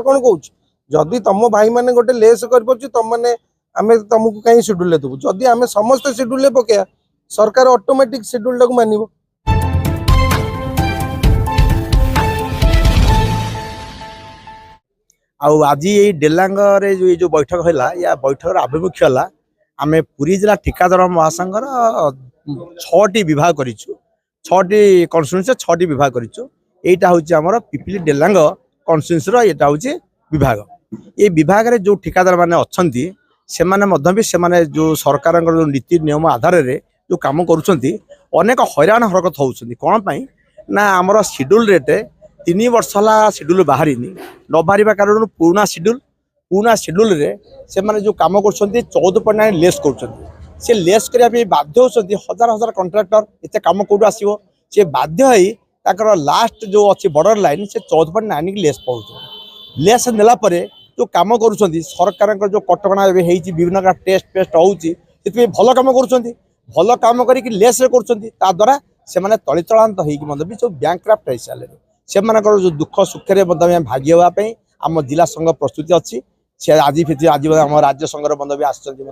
सरकार कौन कौच जदि तुम भाई मैंने गोटे लेस कर तुम मैंने आम तुमको कहीं शेड्यूल देवु जदि आम समस्त शेड्यूल पकड़ा सरकार ऑटोमेटिक शेड्यूल टाक मानव। आज ये डेलांग जो बैठक है या बैठक आभिमुख्य है आम पुरी जिला ठिकादार महासंघर 6टी विभाग कर 6टी कन्स्टिट्यूएंसी 6टी विभाग करा हूँ पिपिली डेलांग कन्स्टिट्यूएंसी यहाँ हूँ विभाग ये विभाग रे जो ठिकादार मैंने अच्छा से जो सरकार जो नीति नियम आधार में जो कम करेक हैरान हरकत होती कौन ना आमर शेड्यूल रेट 3 वर्ष है शेड्यूल बाहरी न बाहर कारण पुराना शेड्यूल रे से माने जो काम कर 14.9 लेस कर लेस करने बाध्य होती हजार हजार कंट्राक्टर एत कम कौटू आसो सी बाध्य हो लास्ट जो अच्छी बॉर्डर लाइन से 14.9 की लेस पहुँच लेस नेला जो कम कर सरकार जो कटकणा विभिन्न टेस्ट पेस्ट होती भल कम भल कम कर लेस द्वारा से तलितलांत होगी जो बैंक्राफ्ट हो सारे से जो दुख सुखे भागी हाँपाई आम जिला संघ प्रस्तुति अच्छी से आज आज आम राज्य संघर बंद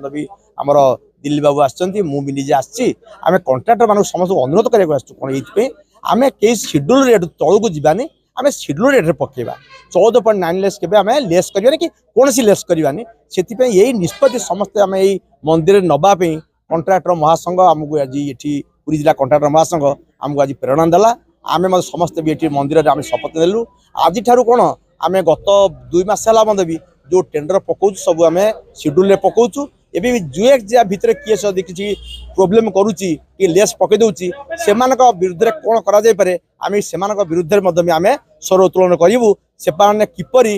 भी आमर दिल्ली बाबू आजे आम कंट्राक्टर मान समस्त अनुरोध करें आम कई शेड्यूल रेट तौक जावानी आम शेड्यूल रेट पकेबा 14.9 लेस के आम लेस करवानी कि कौन सी लेस करवानी से यही निष्पत्ति समस्ते आम यही मंदिर नवाई कंट्राक्टर महासंघ आमको आज ये पुरी जिला कंट्राक्टर महासंघ आमको आज प्रेरणा देला आम समस्ते भी ये मंदिर आम शपथ नेलु आज कौन आम गत 2 मास है भी जो टेंडर पकाऊ सब आम शेड्यूल पकाऊ एवं जुए जा भितर किए सदी किसी प्रोब्लेम करुच्ची कि लेस पकई दूसरी से विरुद्ध कौन करे आम से विरुद्ध आम स्वर उत्तोलन करूँ से किपरि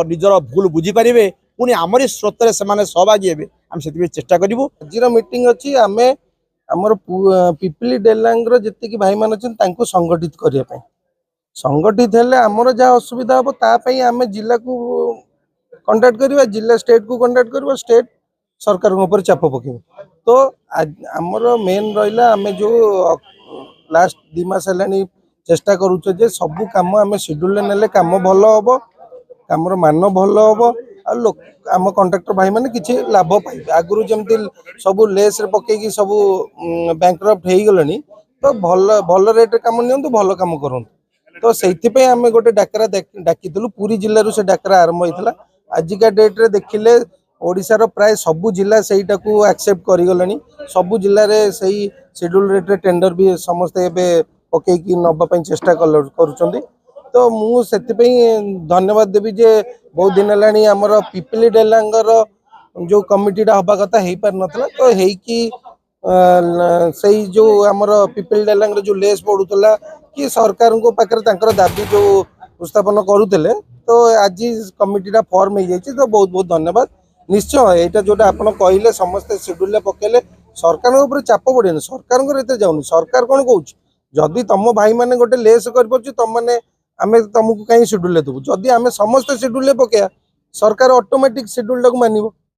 निजर भूल बुझीपारे पुणी आमरी स्रोत से सहभागी हे आम से चेष्टा करूँ। आज मीटिंग अच्छी आम आमर पिपिली डेलांग जी भाई मान अच्छे संगठित करने संगठित हेले आमर जहाँ असुविधा हम तापाई आम जिला को कंटाक्ट करवा जिला स्टेट को कंटाक्ट करवा स्टेट सरकार ऊपर चाप पकेब तो आमर मेन रहा आम जो लास्ट 2 मास है चेष्टा करुचे सबू कम आम शेड्यूल ने कम भल हम कमर मान भल हम आम कंट्राक्टर भाई मैंने किसी लाभ पाइबे आगुरी जमती सब लेस पकईकी सब बैंक्रप्ट हो गले तो भल भल रेट कम नि भल कम करूँ तो से आम गोटे डाकरा डाकी पूरी जिलूर से डाकरा आरंभ होता आजिका डेट्रे देखिले ओडिशार प्राय सबू जिला से एक्सेप्ट करगले सबू जिले में सही शेड्यूल रेट टेंडर भी समस्ते पकईकी नवाई चेष्टा कर तो मुझे धन्यवाद देवी जे बहुत दिन है आमर पिपिली डेलांगर जो कमिटीटा हवा कथा हो पार नाला तो सही जो आमर पिपिली डेलांगर जो लेस पड़ूला कि सरकार को पाखे दाबी जो उपस्थापन करुले तो आज कमिटीटा फॉर्म हो जाए तो बहुत बहुत धन्यवाद। निश्चय यहाँ जोटा आप कहले समस्ते शेड्यूल पकेले सरकार चाप पड़े सरकार जाऊनी सरकार कौन कौच जदि तुम भाई मैंने गोटे लेस कर तुम मैंने आम तुमको कहीं शेड्यूल देवु जदि आम समस्त शेड्यूल पकड़ा सरकार ऑटोमेटिक शेड्यूल टाक मानव।